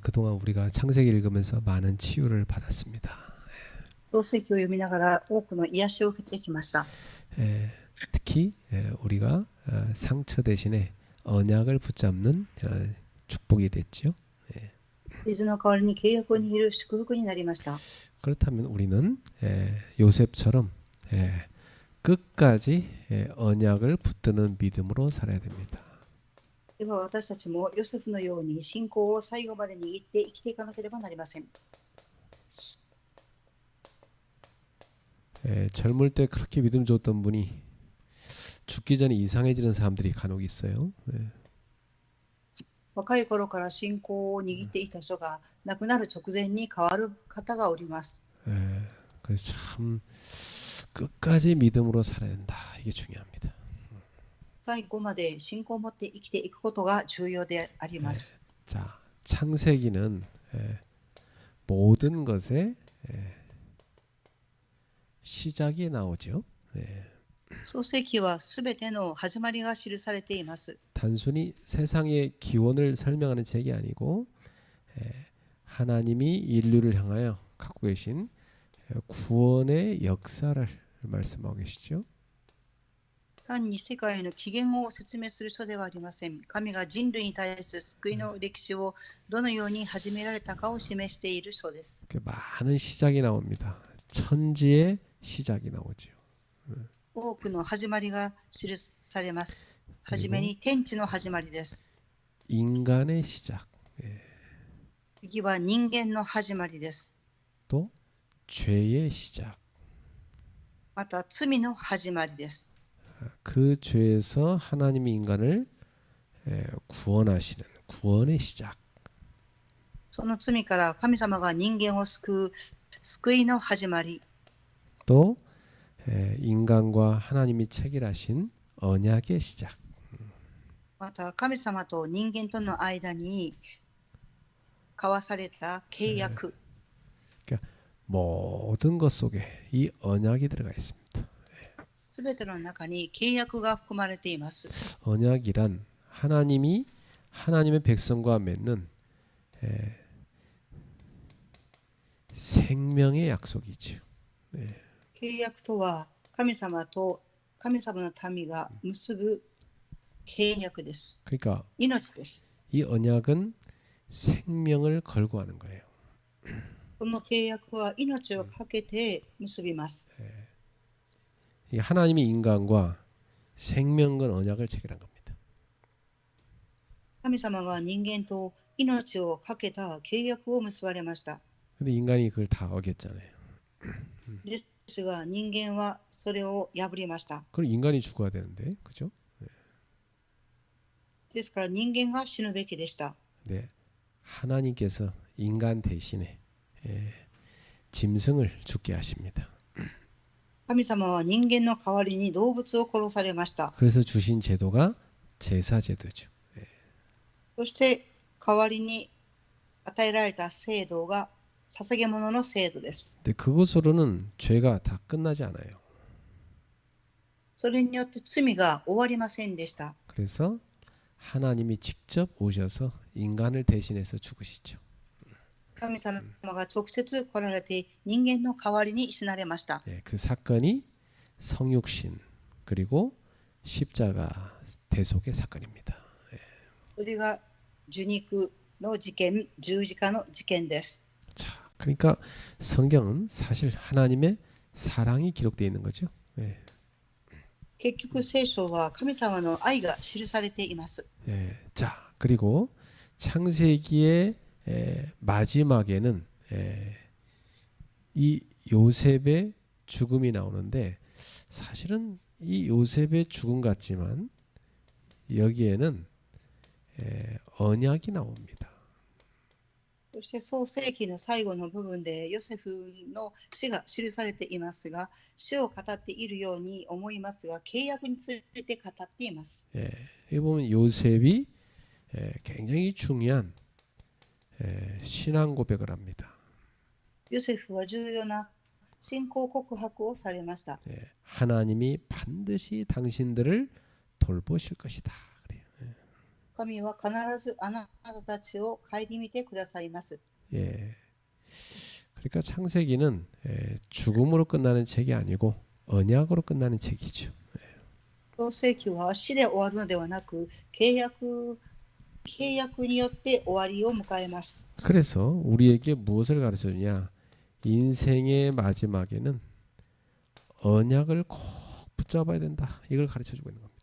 그동안 우리가 창세기 읽으면서 많은 치유를 받았습니다. 創世記を読みながら多くの癒しを受けてきました。 특히 우리가 상처 대신에 언약을 붙잡는 축복이 됐죠. 傷の代わりに契約を握る祝福になりました。 그렇다면 우리는 요셉처럼 끝까지 언약을 붙드는 믿음으로 살아야 됩니다. では私たちもヨセフのように信仰を最後まで握って生きていかなければなりません。 젊을 때 그렇게 믿음 줬던 분이 죽기 전에 이상해지는 사람들이 간혹 있어요. 若い頃から信仰を握っていた人が亡くなる直前に変わる方がおります。 그래서 참 끝까지 믿음으로 살아야 된다. 이게 중요합니다. 最後まで信仰を持って生きていくことが重要であります。 자, 창세기는 모든 것의 시작이 나오죠. 創世記はすべての始まりが記されています。 단순히 세상의 기원을 설명하는 책이 아니고 하나님이 인류를 향하여 갖고 계신 구원의 역사를 말씀하고 계시죠. 単に世界の起源を説明する書ではありません。神が人類に対する救いの歴史をどのように始められたかを示している書です。 많은 시작이 나옵니다. 천지의 시작이 나오죠. 多くの始まりが記されます。はじめに天地の始まりです。 인간의 시작. 次は人間の始まりです。 또 죄의 시작. また罪の始まりです。 그 죄에서 하나님이 인간을 구원하시는 구원의 시작. その罪から神様が人間を救う救いの始まり。 또 인간과 하나님이 체결하신 언약의 시작. また神様と人間との間に交わされた契約。 그러니까 모든 것 속에 이 언약이 들어가 있습니다. すべての中に契約が含まれています。 언약이란 하나님이 하나님의 백성과 맺는 생명의 약속이죠. 契約とは神様と神様の民が結ぶ契約です。 그러니까 命です。 이 언약은 생명을 걸고 하는 거예요. この契約は命をかけて結びます。 하나님이 인간과 생명건 언약을 체결한 겁니다. 神様が人間と命をかけた契約を結ばれました。 근데 인간이 그걸 다 어겼잖아요. ですが人間はそれを破りました。 그럼 인간이 죽어야 되는데, 그죠? ですから人間が死ぬべきでした。 네, 하나님께서 인간 대신에 짐승을 죽게 하십니다. 神様は人間の代わりに動物を殺されました。 그래서 주신 제도가 제사 제도죠. そして代わりに与えられた制度が捧げ物の制度です。 근데 그것으로는 죄가 다 끝나지 않아요. それによって罪が終わりませんでした。 그래서 하나님이 직접 오셔서 인간을 대신해서 죽으시죠. 神様が直接来られて人間の代わりに死なれました。 그 사건이 성육신 그리고 십자가 대속의 사건입니다. それが受肉の事件、十字架の事件です。 자, 그러니까 성경은 사실 하나님의 사랑이 기록되어 있는 거죠. 結局聖書は神様の愛が記されています。 자, 그리고 창세기의 마지막에는 이 요셉의 죽음이 나오는데 사실은 이 요셉의 죽음 같지만 여기에는 언약이 나옵니다. そして創世記の最後の部分でヨセフの死が記されていますが、死を語っているように思いますが、契約について語っています。 여기 보면 요셉이 굉장히 중요한 신앙 고백을 합니다. ヨセフは重要な信仰告白をされました。 하나님이 반드시 당신들을 돌보실 것이다. 그래요. 神は必ずあなたたちを顧みてくださいます。 예. 그러니까 창세기는 죽음으로 끝나는 책이 아니고 언약으로 끝나는 책이죠. 創世記は死で終わるのではなく、契約によって終わりを迎えます。 그래서 우리에게 무엇을 가르쳐 주냐? 인생의 마지막에는 언약을 꼭 붙잡아야 된다. 이걸 가르쳐 주고 있는 겁니다.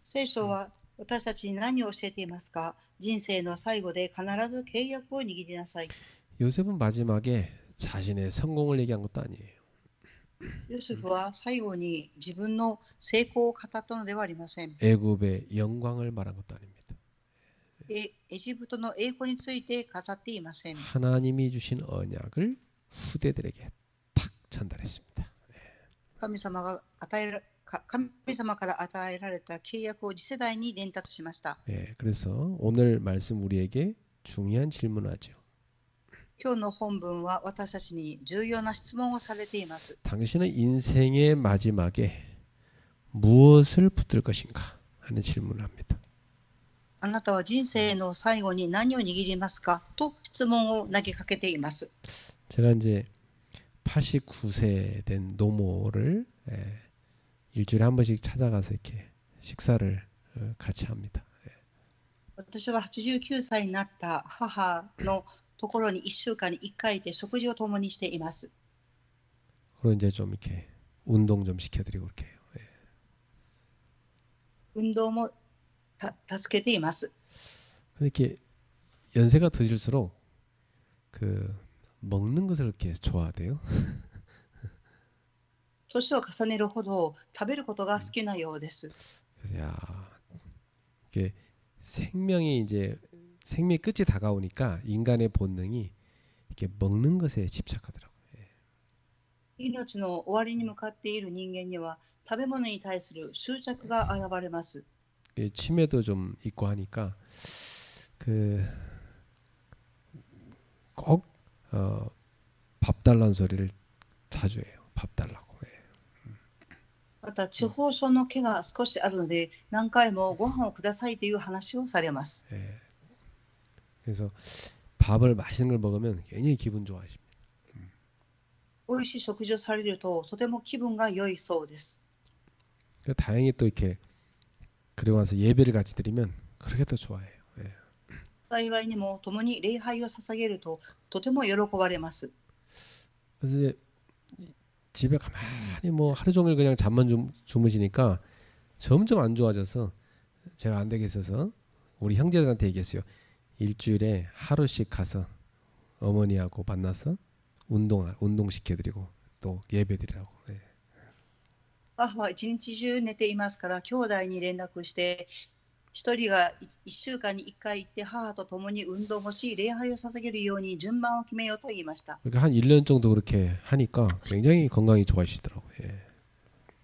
聖書は私たちに何を教えていますか？人生の最後で必ず契約を握りなさい。 요셉은 마지막에 자신의 성공을 얘기한 것도 아니에요. ヨセフは最後に自分の成功を語ったのではありません。 애굽의 영광을 말한 것도 아닙니다. エジプトの栄光について語っていません。 하나님이 주신 언약을 후대들에게 탁 전달했습니다. 神様から与えられた契約を次世代に伝達しました。 그래서 오늘 말씀 우리에게 중요한 질문하죠. 今日の本文は私たちに重要な質問をされています。 당신은 인생의 마지막에 무엇을 붙들 것인가 하는 질문을 합니다. あなたは人生の最後に何を握りますかと質問を投げかけています。 제가 이제 89세 된 노모를 일주일에 한 번씩 찾아가서 이렇게 식사를 같이 합니다. 私は89歳になった母のところに1週間に1回で食事を共にしています。 그리고 이제 좀 이렇게 운동 좀 시켜드리고 그렇게 해요. 運動も助けています。 근데 이렇게 연세가 드실수록 그 먹는 것을 이렇게 좋아하대요. 年を重ねるほど食べることが好きなようです。 그래서 야 이게 생명이 이제 생명의 끝이 다가오니까 인간의 본능이 이렇게 먹는 것에 집착하더라고요. 命の終わりに向かっている人間には食べ物に対する執着が現れます。 치매도 좀 있고 하니까 꼭 밥 달라는 소리를 자주 해요. 밥 달라고. また地方症の毛が少しあるので何回もご飯をくださいという話をされます。 그래서 밥을 맛있는 걸 먹으면 굉장히 기분 좋아하십니다. 美味しい食事をされるととても気分が良いそうです。 다행히 또 이렇게 그리고 나서 예배를 같이 드리면 그렇게 더 좋아해요. 幸いにも共に礼拝を捧げるととても喜ばれます。 그래서 이제 집에 가만히 뭐 하루 종일 그냥 잠만 주무시니까 점점 안 좋아져서 제가 안 되겠어서 우리 형제들한테 얘기했어요. 일주일에 하루씩 가서 어머니하고 만나서 운동 시켜드리고 또 예배드리라고. 母は一日中寝ていますから兄弟に連絡して一人が1週間に1回行って母と共に運動をし礼拝を捧げるように順番を決めようと言いました。 그러니까 한 1년 정도 그렇게 하니까 굉장히 건강이 좋아지시더라고요.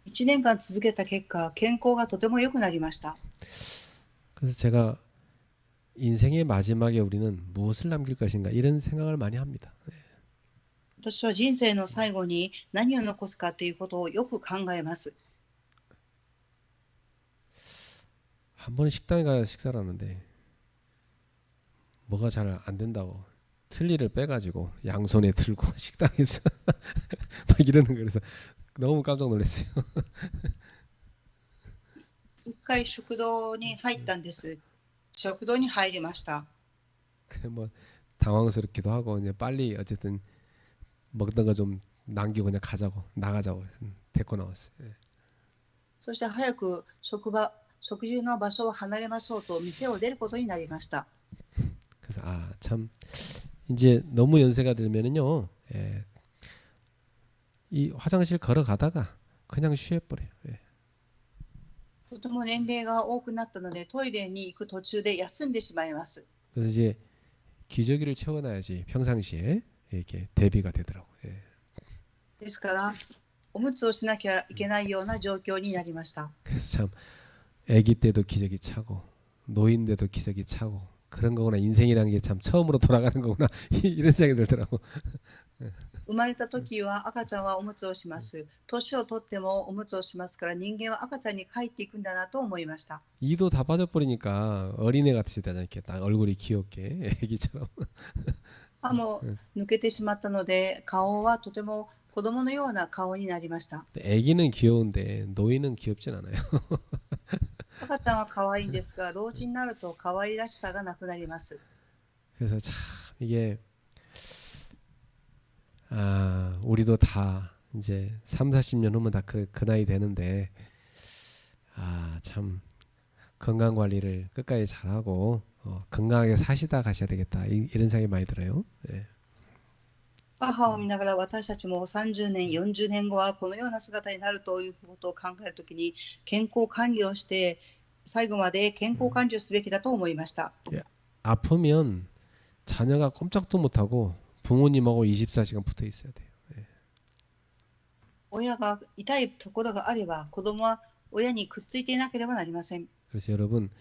1年間続けた結果健康がとても良くなりました。 그래서 제가 인생의 마지막에 우리는 무엇을 남길 것인가 이런 생각을 많이 합니다. 私は人生の最後に何を残すかということをよく考えます。 한 번은 식당에 가서 식사를 하는데 뭐가 잘 안 된다고 틀니를 빼가지고 양손에 들고 식당에서 막 이러는 거 그래서 너무 깜짝 놀랐어요. 一回食堂に入ったんです。食堂に入りました。 뭐 당황스럽기도 하고 이제 빨리 어쨌든 먹던 거 좀 남기고 그냥 나가자고 해서 데리고 나왔어요. そして早く食事の場所を離れましょうと店を出ることになりました。 그래서 참 이제 너무 연세가 들면은요, 이 화장실 걸어가다가 그냥 쉬어버려요. とても年齢が多くなったのでトイレに行く途中で休んでしまいます。 그래서 이제 기저귀를 채워놔야지 평상시에 이렇게 대비가 되더라고요. ですからおむつをしなきゃいけないような状況になりました。 그래서 참 아기 때도 기저귀 차고 노인 때도 기저귀 차고 그런 거구나 인생이라는 게 참 처음으로 돌아가는 거구나 이런 생각이 들더라고. 生まれた時は赤ちゃんはおむつをします。年をとってもおむつをしますから人間は赤ちゃんに帰っていくんだなと思いました。 이도 다 빠져버리니까 어린애 같으시다잖아. 이렇게 딱 얼굴이 귀엽게 애기처럼. 歯も抜けてしまったので顔はとても子供のような顔になりました。 애기는 귀여운데 노인은 귀엽진 않아요. 赤ちゃんは可愛いんですが老人になると可愛らしさがなくなります。 그래서 참 이게 우리도 다 이제 3, 40년 후면 다 그 나이 되는데 참 건강 관리를 끝까지 잘하고 건강하게 사시다 가셔야 되겠다. 이런 생각이 많이 들어요. 예. 母を見ながら私たちも30年40年後はこのような姿になるということを考えるときに健康管理をして最後まで健康管理をすべきだと思いました。 아프면 자녀가 꼼짝도 못하고 부모님하고 24시간 붙어 있어야 돼요. 親が痛いところがあれば子供は親にくっついていなければなりません。 그래서 여러분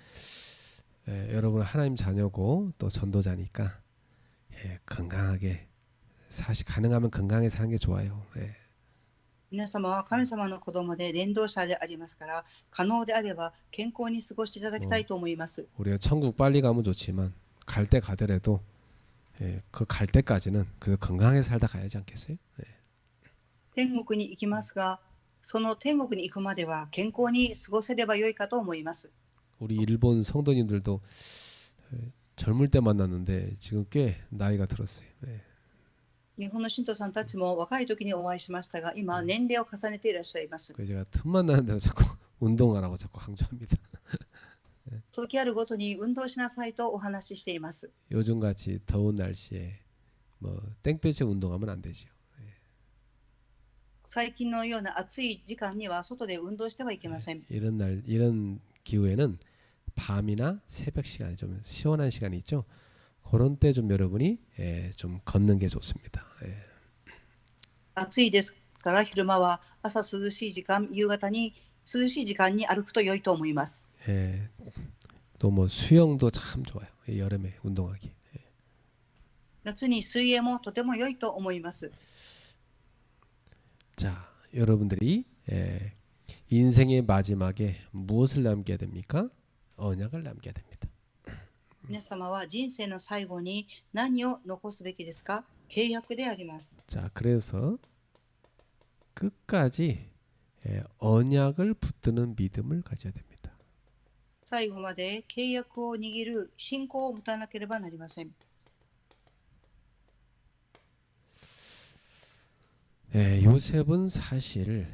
하나님 자녀고 또 전도자니까 건강하게 가능하면 건강하게 사는 게 좋아요. 皆様は神様の子供で伝道者でありますから可能であれば健康に過ごしていただきたいと思います。 우리가 천국 빨리 가면 좋지만 갈 때 가더라도 그 갈 때까지는 그 건강하게 살다 가야지 않겠어요? 天国に行きますがその天国に行くまでは健康に過ごせればよいかと思います。 우리 일본 성도님들도 젊을 때 만났는데 지금 꽤 나이가 들었어요. 日本の信徒さんたちも若い時にお会いしましたが今年齢を重ねていらっしゃいます。 그래서 제가 틈만 나는 대로 자꾸 운동하라고 자꾸 강조합니다. 時あるごとに運動しなさいとお話ししています。 요즘같이 더운 날씨에 뭐 땡볕에 운동하면 안 되죠. 最近のような暑い時間には外で運動してはいけません。 이런 기후에는 밤이나 새벽 시간에 좀 시원한 시간이 있죠. 그런 때 좀 여러분이 좀 걷는 게 좋습니다. 暑いですから昼間は朝涼しい時間、夕方に涼しい時間に歩くと良いと思います。 또 뭐 수영도 참 좋아요. 여름에 운동하기. 夏に水泳もとても良いと思います。 자, 여러분들이 인생의 마지막에 무엇을 남겨야 됩니까? 언약을 남겨야 됩니다. 皆様は人生の最後に何を残すべきですか？契約であります。 자, 그래서 끝까지 언약을 붙드는 믿음을 가져야 됩니다. 最後まで契約を握る信仰を持たなければなりません。 요셉은 사실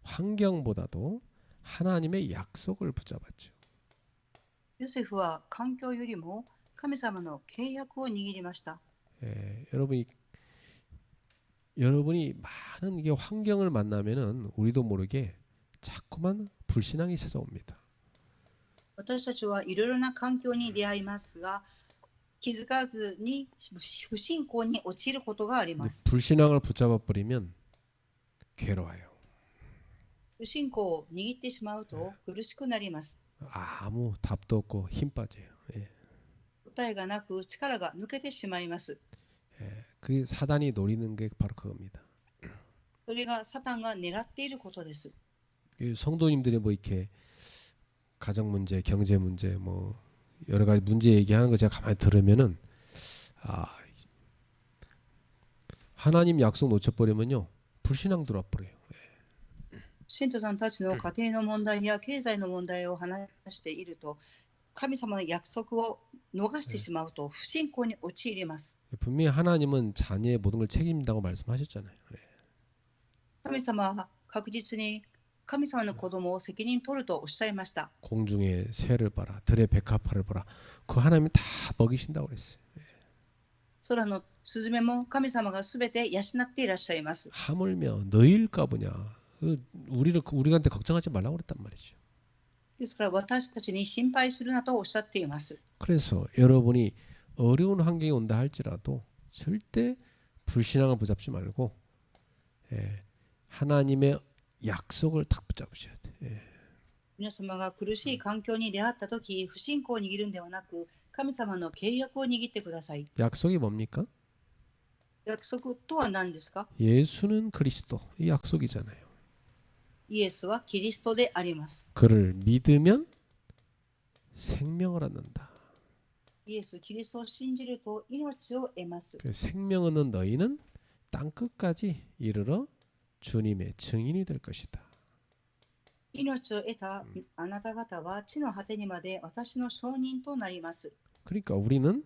환경보다도 하나님의 약속을 붙잡았죠. ヨセフは環境よりも神様の契約を握りました。 여러분이 많은 게 환경을 만나면은 우리도 모르게 자꾸만 불신앙이 찾아옵니다. 私たちはいろいろな環境に出会いますが、気づかずに不信仰に陥ることがあります。 불신앙을 붙잡아 버리면 괴로워요. 不信仰を握ってしまうと苦しくなります。 아무 답도 없고 힘 빠져요. 答えがなく力が抜けてしまいます。 그게 사단이 노리는 게 바로 그겁니다. それがサタンが狙っていることです。 성도님들이 뭐 이렇게 가정 문제, 경제 문제, 뭐 여러 가지 문제 얘기하는 거 제가 가만히 들으면은 하나님 약속 놓쳐버리면요 불신앙 들어와 버려요. 信徒さんたちの家庭の問題や経済の問題を話していると、神様の約束を逃してしまうと不信仰に陥ります。 분명히 하나님은 자녀의 모든 걸 책임진다고 말씀하셨잖아요. 神様は確実に神様の子供を責任取るとおっしゃいました。 공중의 새를 봐라, 들의 백합화를 봐라. 그 하나님이 다 먹이신다고 그랬어요. 空のスズメも神様がすべて養っていらっしゃいます。 하물며 너희일까 보냐. 우리한테 걱정하지 말라고 그랬단 말이죠. ですから私たちに心配するなとおっしゃっています。 그래서 여러분이 어려운 환경이 온다 할지라도 절대 불신앙을 붙잡지 말고 하나님의 약속을 딱 붙잡으셔야 돼. 皆様が苦しい環境に出会ったとき、不信仰を握るんではなく、神様の契約を握ってください。 약속이 뭡니까? 約束とは何ですか？ 예수는 그리스도 이 약속이잖아요. イエスはキリストであります。 그를 믿으면 생명을 얻는다. イエス・キリストを信じると命を得ます。 그 생명 얻는 너희는 땅 끝까지 이르러 주님의 증인이 될 것이다. 命を得たあなた方は地の果てにまで私の証人となります。 그러니까 우리는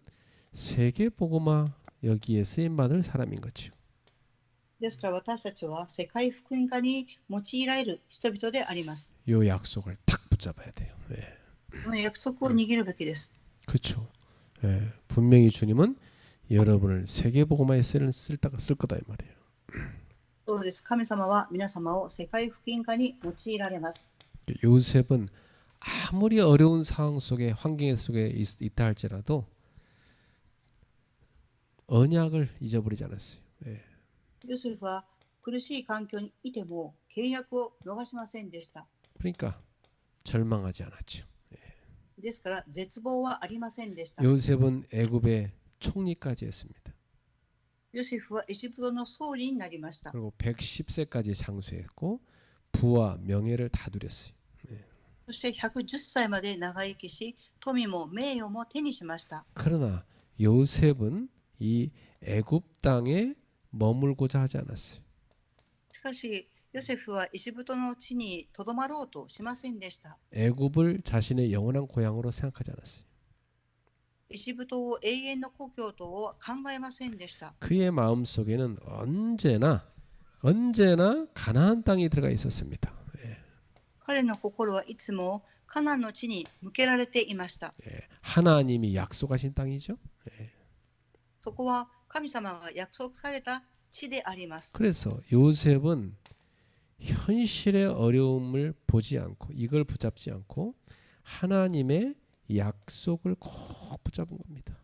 세계 복음화 여기에 쓰임 받을 사람인 거죠. ですから私たちは世界福音化に用いられる人々であります。 요 약속을 탁 붙잡아야 돼요. 예. この約束を握るべきです。 그렇죠. 예. 분명히 주님은 여러분을 세계 복음화에 쓸 거다 이 말이에요. そうです。神様は皆様を世界福音化に用いられます。 요셉은 아무리 어려운 상황 속에 환경 속에 있다 할지라도 언약을 잊어버리지 않았어요. 예. ヨセフは苦しい環境にいても契約を逃しませんでした。 그러니까 절망하지 않았죠. ですから絶望はありませんでした。 요셉은 애굽의 총리까지 했습니다. ヨセフはエジプトの総理になりました。 그리고 110세까지 장수했고 부와 명예를 다 누렸어요. そして110歳まで長生きし、富も名誉も手にしました。 그러나 요셉은 이 애굽 땅에 머물고자 하지 않았어요. しかし、ヨセフはエジプトの地にとどまろうとしませんでした。 애굽을 자신의 영원한 고향으로 생각하지 않았어요. エジプトを永遠の故郷とは考えませんでした。 그의 마음속에는 언제나 가나안 땅이 들어가 있었습니다. 彼の心はいつもカナンの地に向けられていました。 하나님이 약속하신 땅이죠. そこは神様が約束された地であります。 그래서 요셉은 현실의 어려움을 보지 않고 이걸 붙잡지 않고 하나님의 약속을 꼭 붙잡은 겁니다.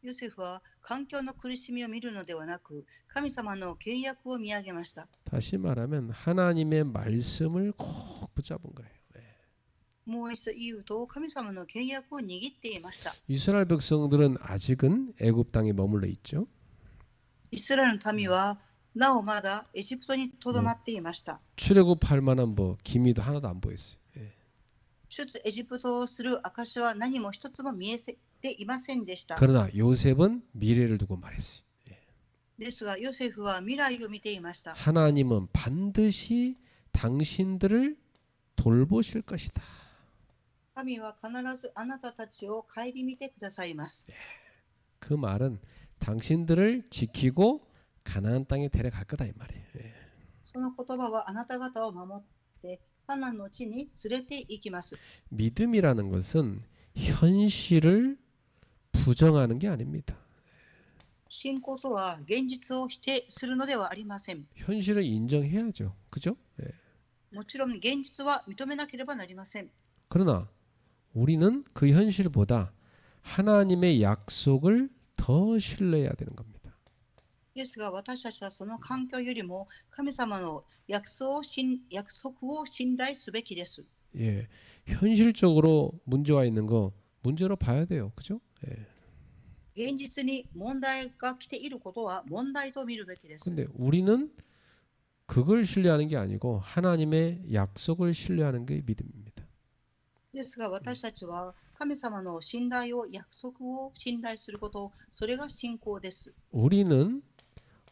ヨセフは環境の苦しみを見るのではなく、神様の契約を見上げました。 다시 말하면 하나님의 말씀을 꼭 붙잡은 거예요. もう一度言うと、神様の契約を握っていました。 이스라엘 백성들은 아직은 애굽 땅에 머물러 있죠. イスラエルの民はなおまだエジプトにとどまっていました。 출애굽할 만한 뭐 기미도 하나도 안 보였어요. 出エジプトをする証は何も一つも見えていませんでした。 그러나 요셉은 미래를 두고 말했어요. ですが、ヨセフは未来を見ていました。 하나님은 반드시 당신들을 돌보실 것이다. 神は必ずあなたたちを顧みてくださいます。 그 말은 당신들을 지키고 가나안 땅에 데려갈 거다 이 말이에요. その言葉はあなた方を守ってカナンの地に連れて行きます。 믿음이라는 것은 현실을 부정하는 게 아닙니다. 信仰とは現実を否定するのではありません。 현실을 인정해야죠. 그죠? もちろん現実は認めなければなりません。 그러나 우리는 그 현실보다 하나님의 약속을 더 신뢰해야 되는 겁니다. ですが、私たちはその環境よりも神様の約束を信頼すべきです。 예, 현실적으로 문제와 있는 거 문제로 봐야 돼요. 그죠? 예. 現実に問題が来ていることは問題と見るべきです。 근데 우리는 그걸 신뢰하는 게 아니고 하나님의 약속을 신뢰하는 게 믿음입니다. ですが、私たちは神様の信頼を、約束を信頼すること、それが信仰です。 우리는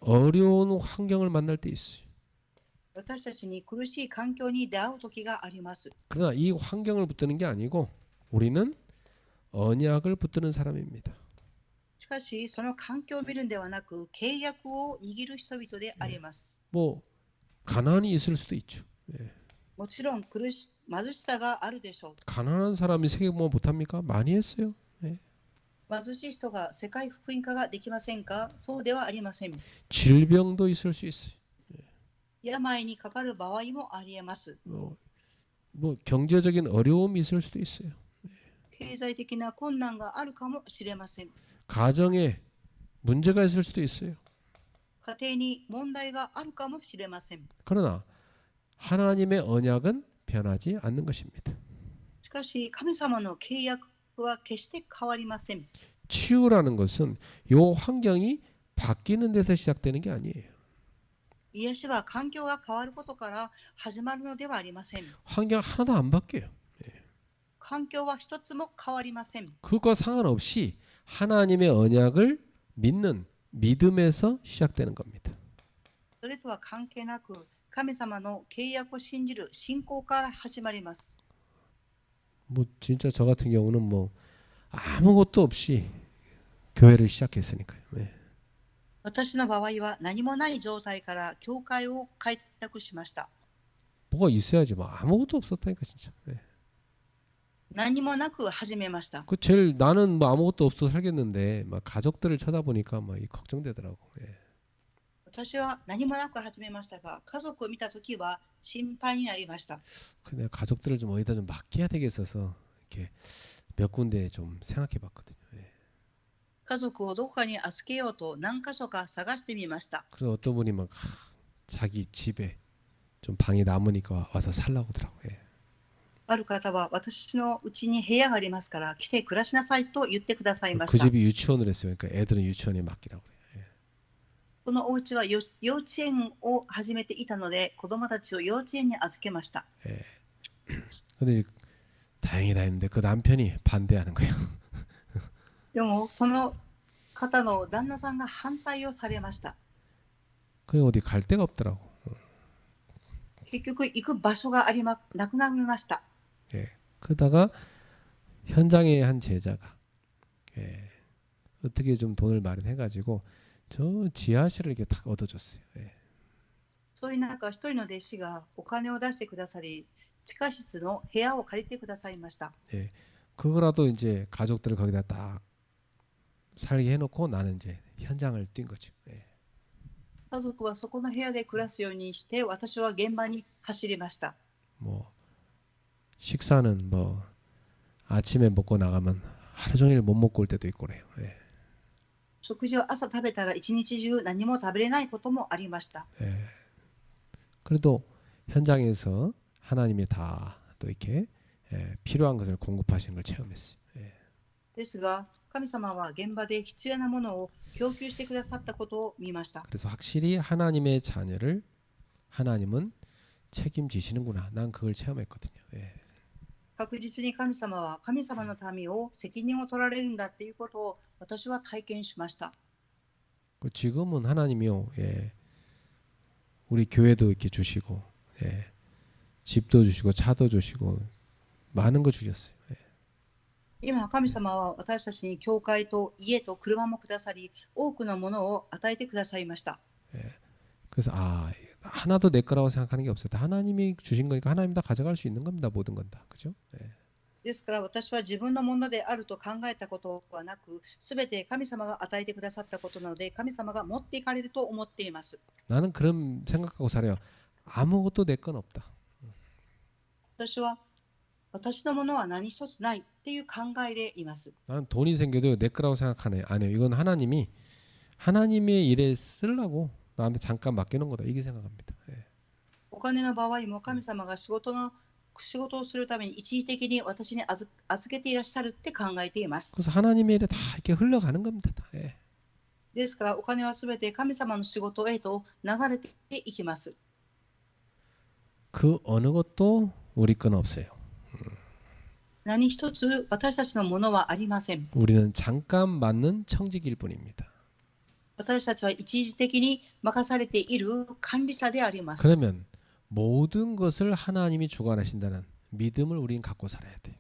어려운 환경을 만날 때 있어요. 私たちに苦しい環境に出会う時があります。 그러나 이 환경을 붙드는 게 아니고 우리는 언약을 붙드는 사람입니다. しかし、その環境を見るんではなく、契約を握る人々であります。 뭐 가난이 있을 수도 있죠. もちろん貧しさがあるでしょう。 가난한 사람이 세계복음 못합니까? 많이 했어요. 貧しい人が世界福音化ができませんか？そうではありません。 질병도 있을 수 있어요. 病にかかる場合もありえます。 뭐 경제적인 어려움이 있을 수도 있어요. 経済的な困難があるかもしれません。 가정에 문제가 있을 수도 있어요. 家庭に問題があるかもしれません。 그러나 하나님의 언약은 변하지 않는 것입니다. しかし、神様の契約は決して変わりません。 치유라는 것은 요 환경이 바뀌는 데서 시작되는 게 아니에요. 癒しは環境が変わることから始まるのではありません。 환경 하나도 안 바뀌어요. 環境は一つも変わりません。 그거 상관없이 하나님의 언약을 믿는 믿음에서 시작되는 겁니다. それとは関係なく、神様の契約を信じる信仰から始まります。 뭐 진짜 저 같은 경우는 뭐 아무것도 없이 교회를 시작했으니까요. 예. 私の場合は何もない状態から教会を開拓しました。 뭐가 있어야지. 뭐 아무것도 없었다니까 진짜. 예. 何もなく始めました。 그 제일 나는 뭐 아무것도 없어 살겠는데 막 가족들을 쳐다보니까 막 걱정되더라고. 예. 私は何もなく始めましたが、家族を見たときは心配になりました。 근데 가족들을 좀 어디다 좀 맡겨야 되겠어서 이렇게 몇 군데 좀 생각해봤거든요. 예. 家族をどこかに預けようと何箇所か探してみました。 그래서 어떤 분이 막 자기 집에 좀 방이 남으니까 와서 살라고 하더라고요. 예. ある方は私のうちに部屋がありますから来て暮らしなさいと言ってくださいまし 그 た。 집이 유치원을 했어요. 그러니까 애들은 유치원에 맡기라고 그래요. 예. このお家は幼稚園を始めていたので、子供たちを幼稚園に預けました。 근데 이제 다행이다 했는데 그 남편이 반대하는 거예요. でもその方の旦那さんが反対をされました。 그게 어디 갈 데가 없더라고. 結局行く場所がなくなりました。 예. 그러다가 현장에 한 제자가 예. 어떻게 좀 돈을 마련해가지고 저 지하실을 이렇게 탁 얻어줬어요. 예. そういう中、一人の弟子がお金を出してくださり、地下室の部屋を借りてくださいました。 예. 그거라도 이제 가족들을 거기다 딱 살게 해놓고 나는 이제 현장을 뛴 거죠. 예. 家族はそこの部屋で暮らすようにして、私は現場に走りました。 뭐 식사는 뭐 아침에 먹고 나가면 하루 종일 못 먹고 올 때도 있고 그래요. 예. 食事を朝食べたら一日中何も食べれないこともありました。 예. 그래도 현장에서 하나님이 다 또 이렇게 예, 필요한 것을 공급하시는 걸 체험했어요. 예. ですが、神様は現場で必要なものを供給してくださったことを見ました。 그래서 확실히 하나님의 자녀를 하나님은 책임지시는구나. 난 그걸 체험했거든요. 예. 確実に神様は神様の民を責任を取られるんだっていうことを私は体験しました。 그 지금은 하나님이요, 예, 우리 교회도 이렇게 주시고, 예, 집도 주시고 차도 주시고 많은 거 주셨어요. 예. 今、神様は私たちに教会と家と車もくださり、多くのものを与えてくださいました。 그래서 하나도 내 거라고 생각하는 게 없어요. 다 하나님이 주신 거니까 하나님 다 가져갈 수 있는 겁니다. 모든 건 다, 그죠? 예. ですから私は自分のものであると考えたことはなく、すべて神様が与えてくださったことなので、神様が持っていかれると思っています。 나는 그런 생각하고 살아요. 아무것도 내 건 없다. 私は私のものは何一つないっていう考えでいます。 나는 돈이 생겨도 내 거라고 생각하네. 아니요. 이건 하나님이 하나님의 일에 쓰려고 나한테 잠깐 맡겨놓은 거다. 이게 생각합니다. 예. お金の場合も神様が仕事をするために一時的に私に預けていらっしゃるって考えています。 그래서 하나님의 일에 다 이렇게 흘러가는 겁니다. 다. 예. ですからお金はすべて神様の仕事へと流れていきます。 그 어느 것도 우리 건 없어요. 何一つ私たちのものはありません。 우리는 잠깐 맡는 청직일 뿐입니다. 私たちは一時的に任されている管理者であります。 그러면 모든 것을 하나님이 주관하신다는 믿음을 우리는 갖고 살아야 돼.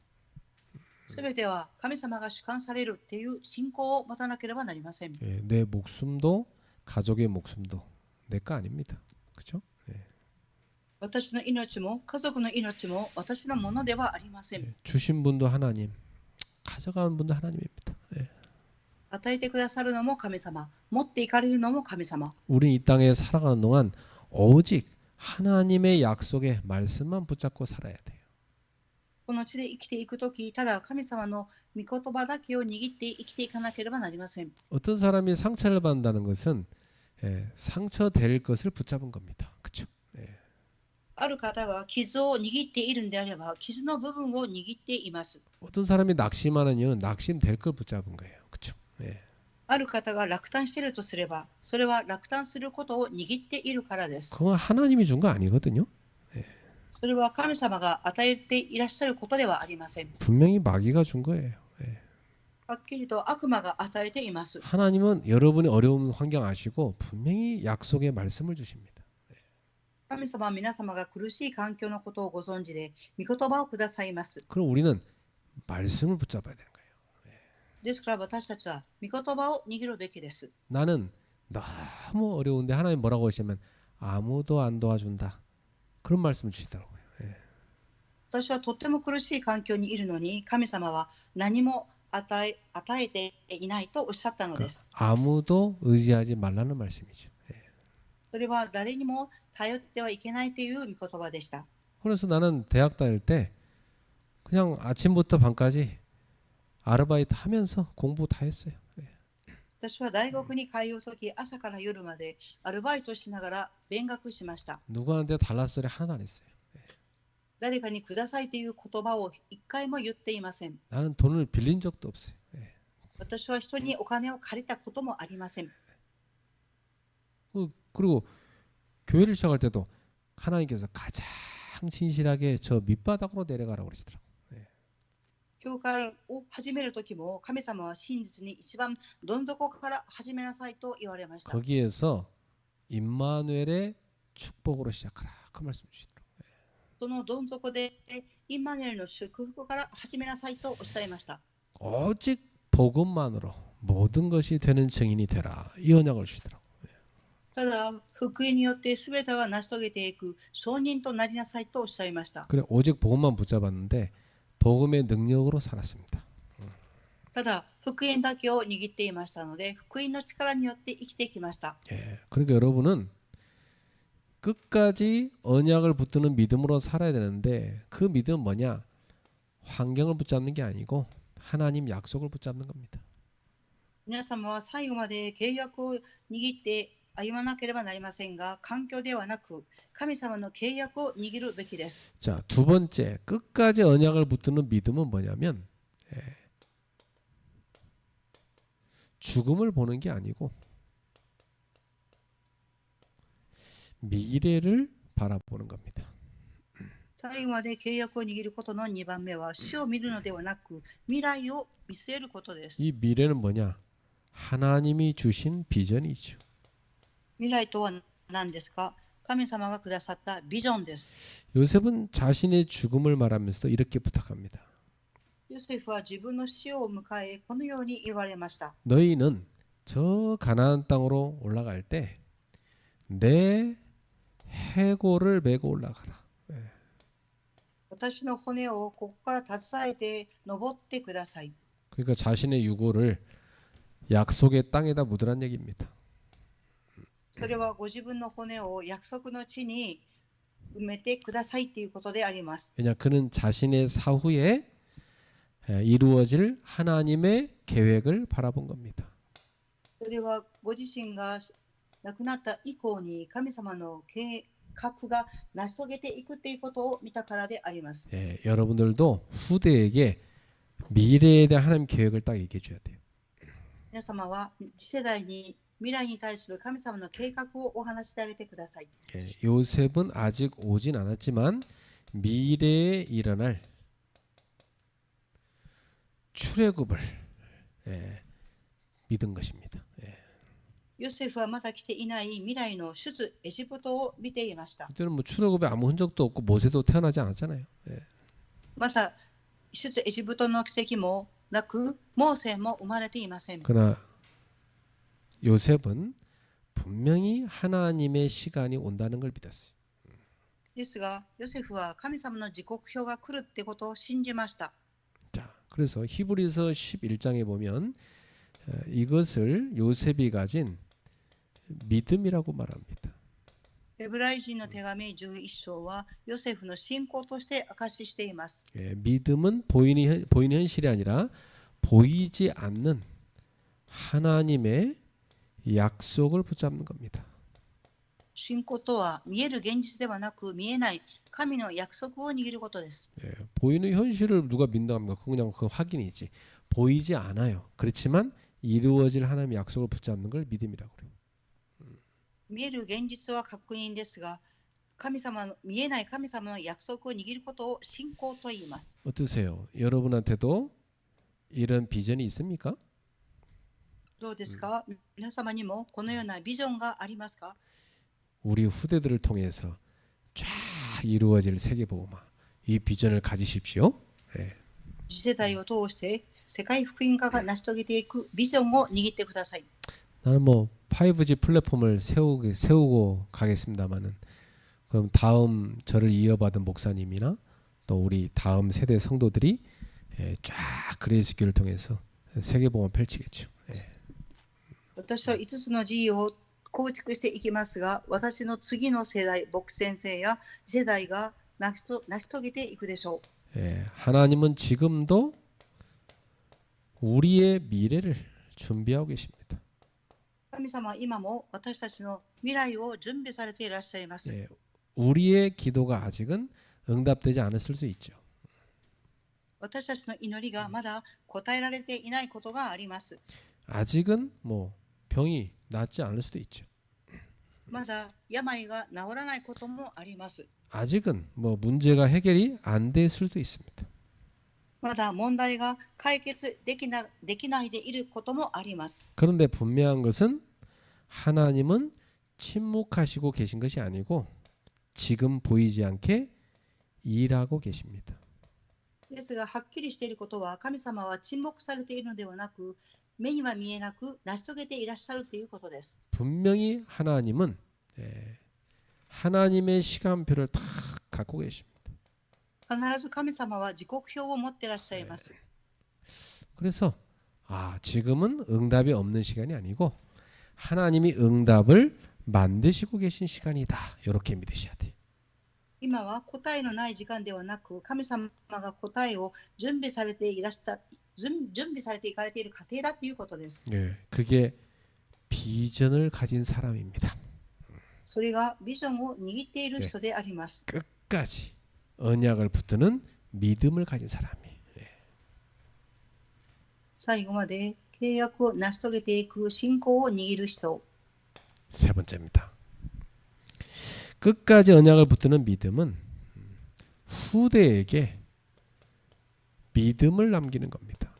すべては神様が主管されるっていう信仰を持たなければなりません。 예, 내 목숨도 가족의 목숨도 내 거 아닙니다. 그렇죠? 예. 私の命も家族の命も私のものではありません。 예, 주신 분도 하나님, 가져간 분도 하나님입니다. 예. 与えてくださるのも神様、持っていかれるのも神様。 우리 이 땅에 살아가는 동안 오직 하나님의 약속의 말씀만 붙잡고 살아야 돼요. この地で生きていくとき、ただ神様の御言葉だけを握って生きていかなければなりません。 어떤 사람이 상처를 받는다는 것은 예, 상처될 것을 붙잡은 겁니다. 그렇죠? 예. ある方が傷を握っているんであれば、傷の部分を握っています。 어떤 사람이 낙심하는 이유는 낙심될 걸 붙잡은 거예요. 그렇죠? 예. あある方が落胆しているとすれば、それは落胆することを握っているからです。 그건 하나님이 준 거 아니거든요. それは神様が与えていらっしゃることではありません。 분명히 마귀가 준 거예요. はっきりと悪魔が与えています。 하나님은 여러분의 어려운 환경 아시고 분명히 약속의 말씀을 주십니다. 神様は皆様が苦しい環境のことをご存知で、御言葉をくださいます。 그럼 우리는 말씀을 붙잡아야 되는 거예요. ですから私たちは御言葉を握るべきです。 나는 너무 어려운데 하나님 뭐라고 하시면 아무도 안 도와준다. 그런 말씀을 주시더라고요. 私はとっても苦しい環境にいるのに、神様は何も与えていないとおっしゃったのです。 아무도 의지하지 말라는 말씀이죠. それは誰にも頼ってはいけないという御言葉でした。 그래서 나는 대학 다닐 때 그냥 아침부터 밤까지 아르바이트 하면서 공부 다 했어요. 私は大学に通うとき、朝から夜までアルバイトしながら勉学しました。 누구한테 달라 소리 하나도 안 했어요. 誰かにくださいという言葉を一回も言っていません。 나는 돈을 빌린 적도 없어요. 私は人にお金を借りたこともありません。 그리고 교회를 시작할 때도 하나님께서 가장 진실하게 저 밑바닥으로 내려가라고 그러시더라고요. 教会を始めるときも、神様は真実に一番どん底から始めなさいと言われました。 거기에서 임마누엘의 축복으로 시작하라. 그 말씀 주시더라고요. そのどん底でインマヌエルの祝福から始めなさいとおっしゃいました。 오직 복음만으로 모든 것이 되는 증인이 되라. 이 언약을 주시더라고요. ただ、福音によってすべてが成し遂げていく証人となりなさいとおっしゃいました。 그래 오직 복음만 붙잡았는데 복음의 능력으로 살았습니다. ただ、福音だけを握っていましたので、福音の力によって生きてきました。 예, 그러니까 여러분은 끝까지 언약을 붙드는 믿음으로 살아야 되는데 그 믿음은 뭐냐? 환경을 붙잡는 게 아니고 하나님 약속을 붙잡는 겁니다. 皆様は最後まで契約を握って歩まなければなりませんが、環境ではなく神様の契約を握るべきです。 자, 두 번째 끝까지 언약을 붙드는 믿음은 뭐냐면 죽음을 보는 게 아니고 미래를 바라보는 겁니다. 最後まで契約を握ることの2番目は、死を見るのではなく未来を見据えることです。 이 미래는 뭐냐? 하나님이 주신 비전이죠. 未来とは何ですか？神様がくださったビジョンです。 요셉은 자신의 죽음을 말하면서 이렇게 부탁합니다. ヨセフは自分の死を迎え、このように言われました。 너희는 저 가나안 땅으로 올라갈 때 내 해골을 메고 올라가라. 私の骨をここから携えて登ってください。 그러니까 자신의 유골을 약속의 땅에다 묻으란 얘기입니다. それはご自分の骨を約束の地に埋めてくださいということであります。 왜냐 그는 자신의 사후에 이루어질 하나님의 계획을 바라본 겁니다. それはご自身が亡くなった以降に神様の計画が成し遂げていくということを見たからであります。 여러분들도 후대에게 미래에 대한 하나님 계획을 딱 얘기해 줘야 돼요. 皆様は次世代に未来に対する神様の計画をお話してあげてください。 요셉은 아직 오진 않았지만 미래에 일어날 출애굽을 믿은 것입니다. ヨセフはまだ来ていない未来の出エジプトを見ていました。 그때는 뭐 출애굽에 아무 흔적도 없고 모세도 태어나지 않았잖아요. また出エジプトの奇跡もなく、モーセも生まれていません。 그러나 요셉은 분명히 하나님의 시간이 온다는 걸 믿었어요. ですが、ヨセフは神様の時刻表が来るってことを信じました。 자, 그래서 히브리서 11장에 보면 이것을 요셉이 가진 믿음이라고 말합니다. ヘブライ人の手紙11章はヨセフの信仰として証ししています。 믿음은 보이는 현실이 아니라 보이지 않는 하나님의 약속을 붙잡는 겁니다. 信仰とは見える現実ではなく、見えない神の約束を握ることです。 보이는 현실을 누가 믿는답니까? 그건 확인이지. 보이지 않아요. 그렇지만 이루어질 하나님의 약속을 붙잡는 걸 믿음이라고 그래요. 見える現実は確認ですが、神様の見えない神様の約束を握ることを信仰と言います。 어떠세요? 여러분한테도 이런 비전이 있습니까? どうですか、皆様にもこのようなビジョンがありますか？ 우리 후대들을 통해서 쫙 이루어질 세계복음화 이 비전을 가지십시오. 예. 次世代を通して世界福音化が成し遂げていくビジョンを握ってください。 나는 뭐 5G 플랫폼을 세우고 가겠습니다만은 그럼 다음 저를 이어받은 목사님이나 또 우리 다음 세대 성도들이 쫙 그레이스교를 통해서 세계복음을 펼치겠죠. 예. 私は5つの事業を構築していきますが、私の次の世代、牧先生や次世代が成し遂げていくでしょう。 예, 하나님은 지금도 우리의 미래를 준비하고 계십니다. 神様は今も私たちの未来を準備されていらっしゃいます。 예, 우리의 기도가 아직은 응답되지 않았을 수 있죠. 私たちの祈りがまだ答えられていないことがあります。 아직은 뭐 병이 낫지 않을 수도 있죠. まだ病が治らないこともあります。 아직은 뭐 문제가 해결이 안 됐을 수도 있습니다. まだ問題が解決できないでいることもあります。 그런데 분명한 것은 하나님은 침묵하시고 계신 것이 아니고 지금 보이지 않게 일하고 계십니다. ですが、はっきりしていることは、神様は沈黙されているのではなく、目には見えなく成し遂げていらっしゃるということです。 분명히 하나님은 하나님의 시간표를 다 갖고 계십니다. 必ず神様は時刻表を持っていらっしゃいます。 그래서 지금은 응답이 없는 시간이 아니고 하나님이 응답을 만드시고 계신 시간이다. 이렇게 믿으셔야 돼요. 今は答えのない時間ではなく、神様が答えを準備されていかれている過程だということです。 네, 그게 비전을 가진 사람입니다. それがビジョンを握っている人であります。 끝까지 언약을 붙드는 믿음을 가진 사람이. 最後まで契約を成し遂げていく信仰を握る人。 세 번째입니다. 끝까지 언약을 붙드는 믿음은 후대에게 믿음을 남기는 겁니다.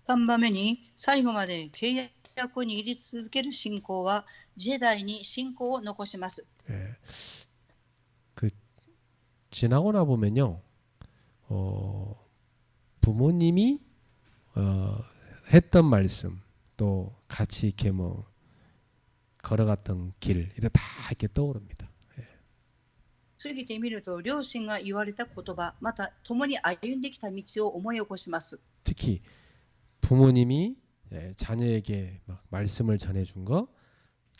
3番目に、最後まで契約を握り続ける信仰は、次世代に信仰を残します。 예, 그 지나고 나 보면요, 부모님이 했던 말씀 또 같이 이렇게 뭐 걸어갔던 길 이렇게 다 이렇게 떠오릅니다. 過ぎてみると、両親が言われた言葉、また共に歩んできた道を思い起こします。 특히 부모님이 자녀에게 막 말씀을 전해준 거,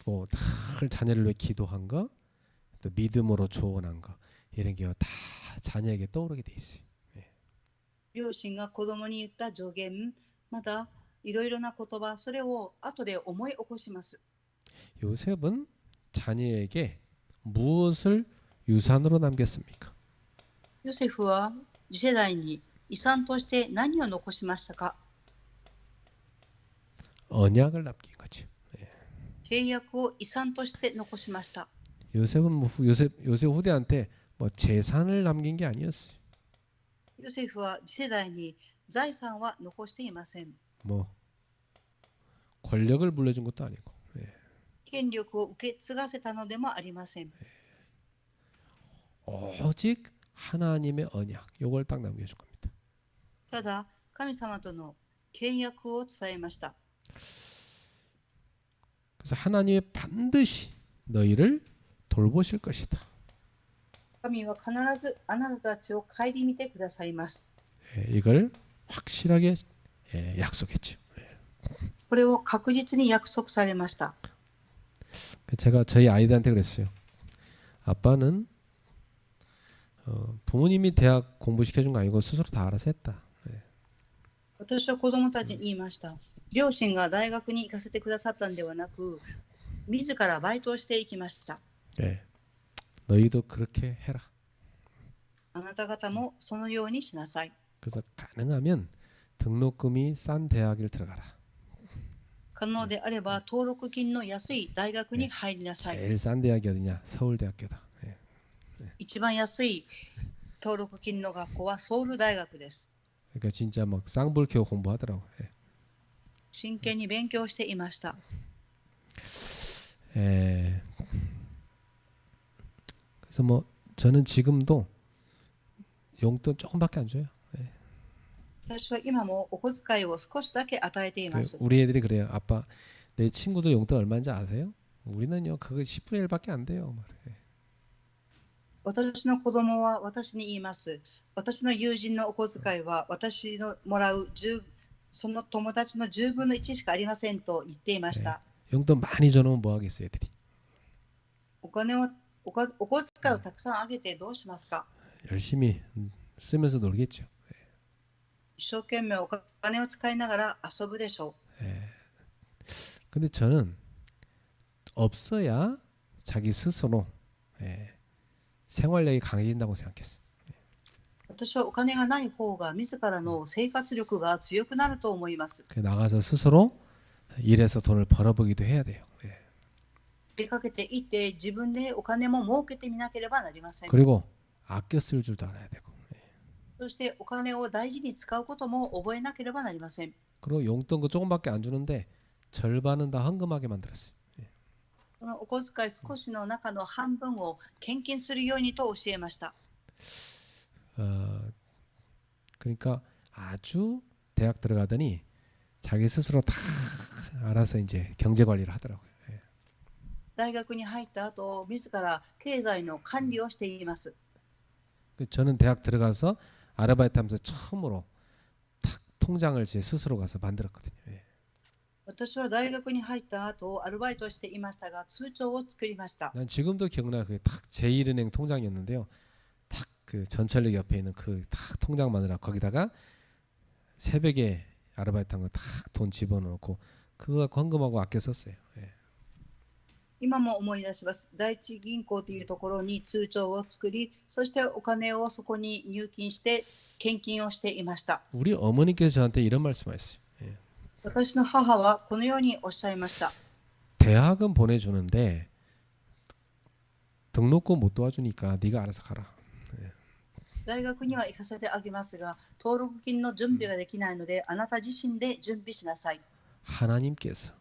또 다 자녀를 위해 기도한 거, 또 믿음으로 조언한 거 이런 게 다 자녀에게 떠오르게 돼 있어요. 両親が子供に言った助言、またいろいろな言葉、それを後で思い起こします。 요셉은 자녀에게 무엇을 유산으로 남겼습니까? ヨセフは次世代に遺産として何を残しましたか？ 언약을 남긴 거죠. 契約を遺産として残しました。 요셉은 뭐 요셉 후대한테 뭐 재산을 남긴 게 아니었어요. ヨセフは次世代に財産は残していません。 뭐 권력을 물려준 것도 아니고. 権力を受け継がせたのでもありません。 오직 하나님의 언약, 요걸 딱 남겨준 겁니다. ただ、神様との契約を伝えました。 그래서 하나님이 반드시 너희를 돌보실 것이다. 神は必ずあなたたちを顧みてくださいます。 이걸 확실하게 약속했죠. これを確実に約束されました。 제가 저희 아이들한테 그랬어요. 아빠는 부모님이 대학 공부시켜준 거 아니고 스스로 다 알아서 했다. 私は子供たちに言いました。両親が大学に行かせてくださったんではなく、自らバイトをしていきました。 너희도 그렇게 해라. あなた方もそのようにしなさい。 그래서 가능하면 등록금이 싼 대학을 들어가라. 可能であれば登録金の安い大学に入りなさい。 제일 싼 대학이 어디냐? 서울대학교다. 예. 一番安い登録金の学校はソウル大学です。 그러니까 진짜 막 쌍불교 공부하더라고. 예. 真剣に勉強していました。 예. 그래서 뭐 저는 지금도 용돈 조금밖에 안 줘요. 私は今もお小遣いを少しだけ与えていま 그 す。 우리 애들이 그래요. 아빠, 내 친구들 용돈 얼마인지 아세요? 우리는요, 그거 10분의 1밖에 안 돼요. 막 이렇게. 私の子供は私に言います。私の友人のお小遣いは私のもらうその友達の10分の1しかありませんと言っていました。 용돈 많이 줘놓으면 뭐 하겠어요, 애들이. お金をお小遣いをたくさんあげてどうしますか？ 열심히 쓰면서 놀겠죠. 一生懸命お金を使いながら遊ぶでしょう。 근데 저는 없어야 자기 스스로 생활력이 강해진다고 생각했어요. 私はお金がない方が自らの生活力が強くなると思います。 나가서 스스로 일해서 돈을 벌어보기도 해야 돼요. 出かけていって自分でお金も儲けてみなければなりません。 그리고 아껴 쓸 줄도 알아야 되고. そしてお金を大事に使うことも覚えなければなりません。 그리고 용돈 그 조금밖에 안 주는데 절반은 다 헌금하게 만들었어요. このお小遣い少しの中の半分を献金するようにと教えました。 그러니까 아주 대학 들어가더니 자기 스스로 다 알아서 이제 경제 관리를 하더라고요. 大学に入った後、自ら経済の管理をしています。 저는 대학 들어가서 아르바이트하면서 처음으로 탁 통장을 제 스스로 가서 만들었거든요. 私は大学に入った後、アルバイトしていましたが、通帳を作りました。 난 지금도 기억나요. 그게 탁 제1은행 통장이었는데요. 탁 그 전철역 옆에 있는 그 탁 통장 만들어 거기다가 새벽에 아르바이트한 거 탁 돈 집어넣고 그거 갖고 헌금하고 아껴 썼어요. 今も思い出します。第一銀行というところに通帳を作り、そしてお金をそこに入金して献金をしていました。 우리 어머니께서 저한테 이런 말씀하셨어요. 私の母はこのようにおっしゃいました。 대학은 보내주는데 등록금 못 도와주니까 네가 알아서 가라. 大学には行かせてあげますが、登録金の準備ができないので、あなた自身で準備しなさい。 하나님께서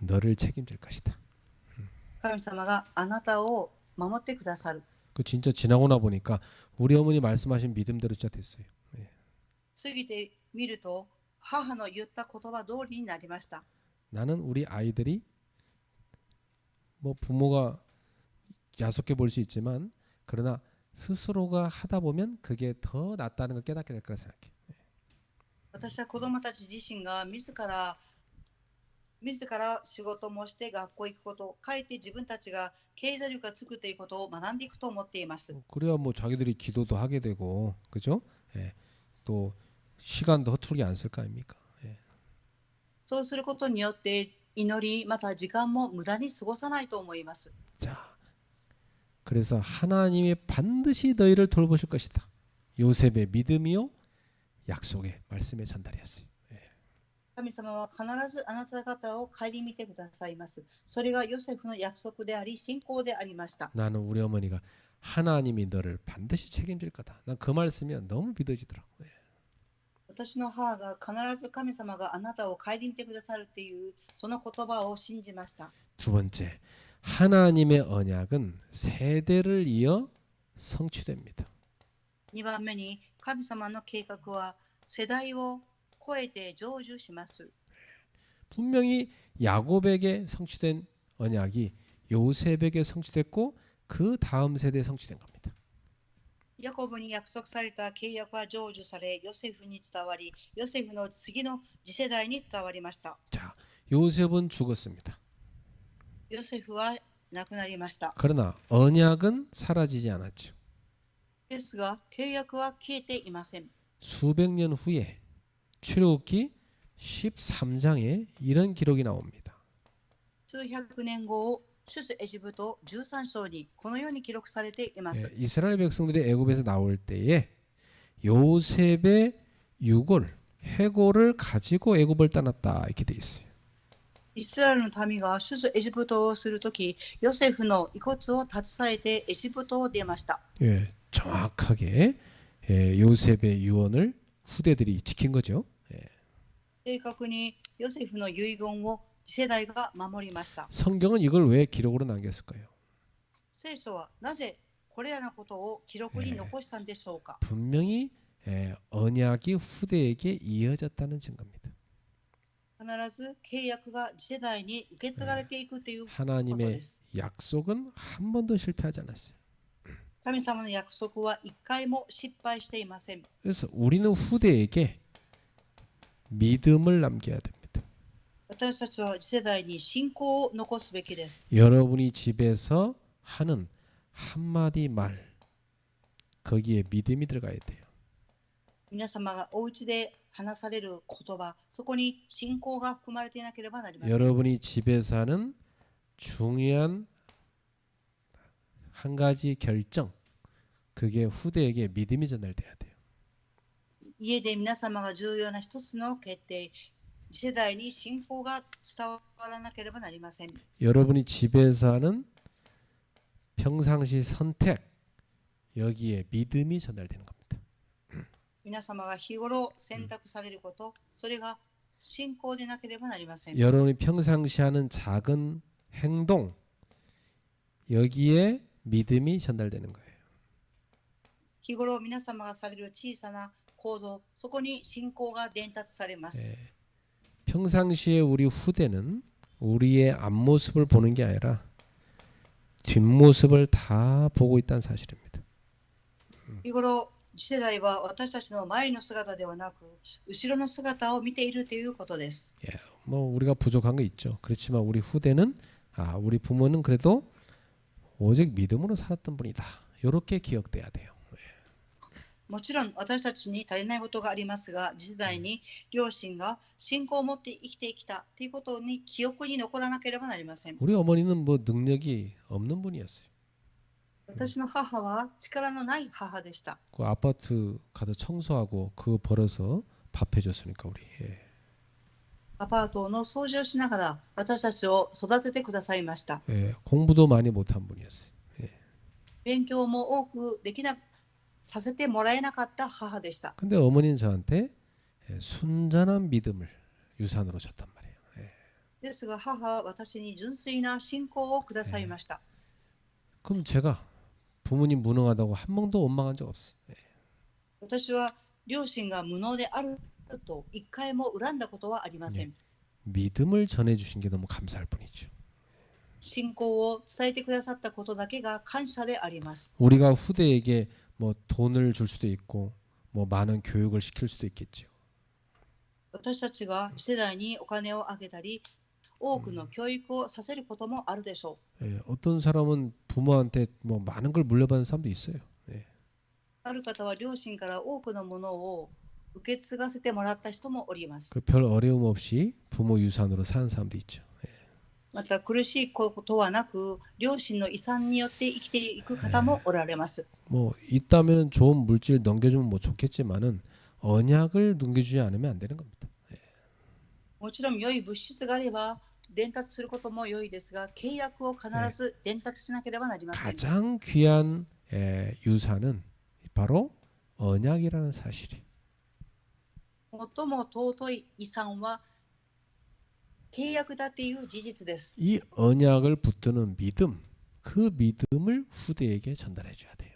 너를 책임질 것이다. 神様があなたを守ってくださる。 그 진짜 지나고 나 보니까 우리 어머니 말씀하신 믿음대로 진짜 됐어요. 過ぎてみると、母の言った言葉通りになりました。 나는 우리 아이들이 뭐 부모가 야속해 볼 수 있지만 그러나 스스로가 하다 보면 그게 더 낫다는 걸 깨닫게 될 거라 생각해. 私は子供たち自身が自ら仕事もして学校行くこと、かえって自分たちが経済力がつくということを学んでいくと思っています。 그래야 뭐 자기들이 기도도 하게 되고 그죠? 또 시간도 허투루게 안 쓸 거 아닙니까? そうすることによって祈り、また時間も無駄に過ごさないと思います。 자, 그래서 하나님이 반드시 너희를 돌보실 것이다. 요셉의 믿음이요 약속의 말씀의 전달이었어요. 神様は必ずあなた方を顧みてくださいます。それがヨセフの約束であり、信仰でありました。 나는 우리 어머니가 하나님이 너를 반드시 책임질 거다. 난 그 말씀이 너무 믿어지더라고. 私の母が必ず神様があなたを顧みてくださるっていうその言葉を信じました。 두 번째, 하나님의 언약은 세대를 이어 성취됩니다. 2番目に神様の計画は世代を超えて成就します。 분명히 야곱에게 성취된 언약이 요셉에게 성취됐고 그 다음 세대에 성취된 겁니다. ヤコブに約束された契約は成就され、ヨセフに伝わり、ヨセフの次の次世代に伝わりました。 자, 요셉은 죽었습니다. ヨセフは亡くなりました。 그러나 언약은 사라지지 않았죠. ですが、契約は消えていません。 수백 년 후에 출애굽기 13장에 이런 기록이 나옵니다. 数百年後、出エジプト13章にこのように記録されています。 이스라엘 백성들이 애굽에서 나올 때에 요셉의 유골, 해골을 가지고 애굽을 떠났다 이렇게 돼 있어요. イスラエルの民が出エジプトをするとき、ヨセフの遺骨を携えてエジプトを出ました。 예, 정확하게 요셉의 유언을 후대들이 지킨 거죠. 正確にヨセフの遺言を次世代が守りました。 성경은 이걸 왜 기록으로 남겼을까요? 聖書はなぜこれらのことを記録に残したんでしょうか。 분명히 언약이 후대에게 이어졌다는 증거입니다. 必ず契約が次世代に受け継がれていくということで 하나님의 す。 약속은 한 번도 실패하지 않았어요. 神様の約束は一回も失敗していません。 그래서 우리는 후대에게 믿음을 남겨야 됩니다. 私たちは次世代に信仰を残すべきです。 여러분이 집에서 하는 한마디 말 거기에 믿음이 들어가야 돼요. 皆様がお家で話される言葉、そこに信仰が含まれていなければなりません。 여러분이 집에서 하는 중요한 한 가지 결정 그게 후대에게 믿음이 전달돼야 돼요. 家で皆様が重要な一つの決定、次世代に信仰が伝わらなければなりません。 여러분이 집에서 하는 평상시 선택 여기에 믿음이 전달되는 겁니다. 皆様が日頃選択されること、それが信仰でなければなりません。 여러분이 평상시 하는 작은 행동 여기에 믿음이 전달되는 거예요. 日頃皆様がされる小さな行動、そこに信仰が伝達されます。 평상시에 우리 후대는 우리의 앞모습을 보는 게 아니라 뒷모습을 다 보고 있다는 사실입니다. 日頃次世代は私たちの前の姿ではなく後ろの姿を見ているということです。 뭐 우리가 부족한 거 있죠. 그렇지만 우리 후대는 우리 부모는 그래도 오직 믿음으로 살았던 분이다. 이렇게 기억돼야 돼요. もちろん私たちに足りないことがありますが、次世代に両親が信仰を持って生きてきたということに記憶に残らなければなりません。 우리 어머니는 뭐 능력이 없는 분이었어요. 私の母は力のない母でした。 그 아파트 가서 청소하고 그거 벌어서 밥 해줬으니까 우리. アパートの掃除をしながら私たちを育ててくださいました。 공부도 많이 못한 분이었어요. 勉強も多くできなさせてもらえなかった母でした。 근데 어머니는 저한테 순전한 믿음을 유산으로 줬단 말이에요. ですが母は私に純粋な信仰をくださいました。 그럼 제가 부모님 무능하다고 한 번도 원망한 적 없어요. 私は両親が無能であると一回も恨んだことはありません。 믿음을 전해주신 게 너무 감사할 뿐이죠. 信仰を伝えてくださったことだけが感謝であります。 우리가 후대에게 뭐 돈을 줄 수도 있고 뭐 많은 교육을 시킬 수도 있겠죠. 私たちが次世代にお金をあげたり、多くの教育をさせることもあるでしょう。 어떤 사람은 부모한테 뭐 많은 걸 물려받은 사람도 있어요. ある方は両親から多くのものを受け継がせてもらった人もおります。 그 별 어려움 없이 부모 유산으로 사는 사람도 있죠. また苦しいことはなく、両親の遺産によって生きていく方もおられます。 뭐 있다면 좋은 물질 넘겨주면 뭐 좋겠지만은 언약을 넘겨주지 않으면 안 되는 겁니다. もちろん良い物質があれば伝達することも良いですが、契約を必ず伝達しなければなりません。 가장 귀한 유산은 바로 언약이라는 사실이. 最も尊い遺産は契約だという事実です。 이 언약을 붙드는 믿음, 그 믿음을 후대에게 전달해 줘야 돼요.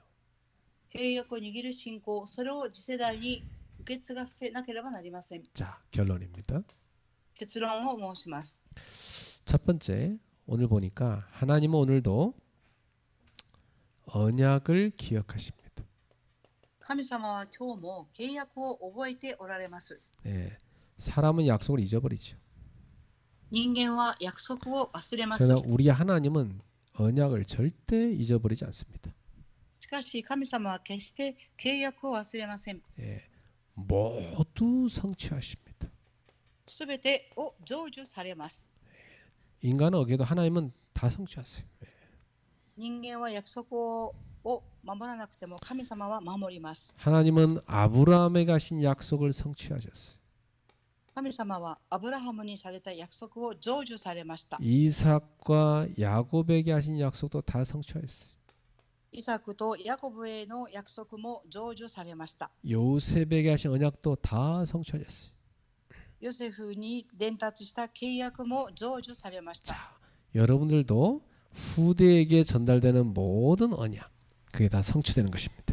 契約を握る信仰、それを次世代に受け継がせなければなりません。 자, 결론입니다. 結論を申します。 첫 번째, 오늘 보니까 하나님은 오늘도 언약을 기억하십니다. 神様は今日も契約を覚えておられます。 사람은 약속을 잊어버리죠. 人間は約束を忘れます。 그러나 우리 하나님은 언약을 절대 잊어버리지 않습니다. しかし神様は決して契約を忘れません。 모두 성취하십니다. すべてを成就されます。 인간은 어겨도 하나님은 다 성취하세요. 人間は約束を守らなくても神様は守ります。 하나님은 아브라함에 가신 약속을 성취하셨어요. 神様はアブラハムにされた約束を成就されました。 이삭과 야곱에게 하신 약속도 다 성취했어요. イサクとヤコブへの約束も成就されました。 요셉에게 하신 언약도 다 성취했어요. ヨセフに伝達した契約も成就されました。 자, 여러분들도 후대에게 전달되는 모든 언약, 그게 다 성취되는 것입니다.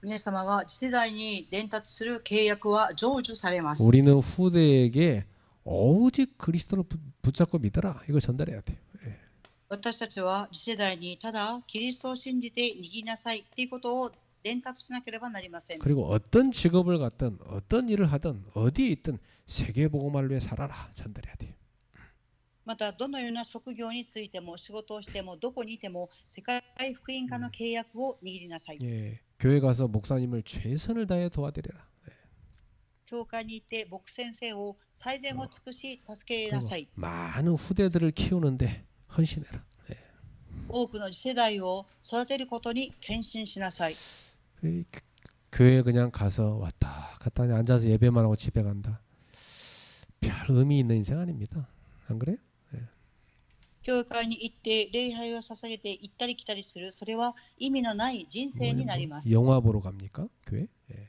皆様が次世代に伝達する契約は成就されます。 우리는 후대에게 오직 그리스도를 붙잡고 믿어라, 이거 전달해야 돼요. 私たちは次世代にただキリストを信じて握りなさいということを伝達しなければなりません。 그리고 어떤 직업을 갖든 어떤 일을 하든 어디에 있든 세계복음화를 위해 살아라, 전달해야 돼요. またどのような職業についても仕事をしてもどこにいても世界福音化の契約を握りなさい。 예, 교회 가서 목사님을 최선을 다해 도와드려라. 教会に行って牧先生を最善を尽くし助け 그리고 なさい。 많은 후대들을 키우는데 헌신해라. 多くの次世代を育てることに献身しなさい。 교회 그냥 가서 왔다 갔다 앉아서 예배만 하고 집에 간다. 별 의미 있는 인생 아닙니다. 안 그래요? 教会に行って礼拝を捧げて行ったり来たりする、それは意味のない人生になります。 영화 보러 갑니까? 교회? 예.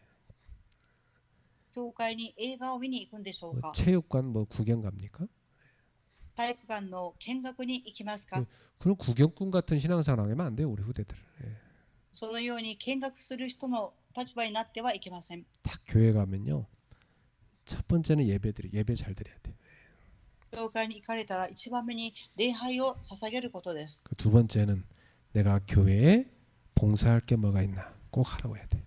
教会に映画を見に行くんでしょうか。 체육관 뭐 구경 갑니까? 体育館の見学に行きますか。 그런 구경꾼 같은 신앙생활 하면 안 돼요, 우리 후대들. 예. そのように見学する人の立場になってはいけません。 딱 교회 가면요, 첫 번째는 예배 잘 드려야 돼. 教会に行かれたら一番目に礼拝を捧げることです。 두 번째는 내가 교회에 봉사할 게 뭐가 있나 꼭 하라고 해야 돼.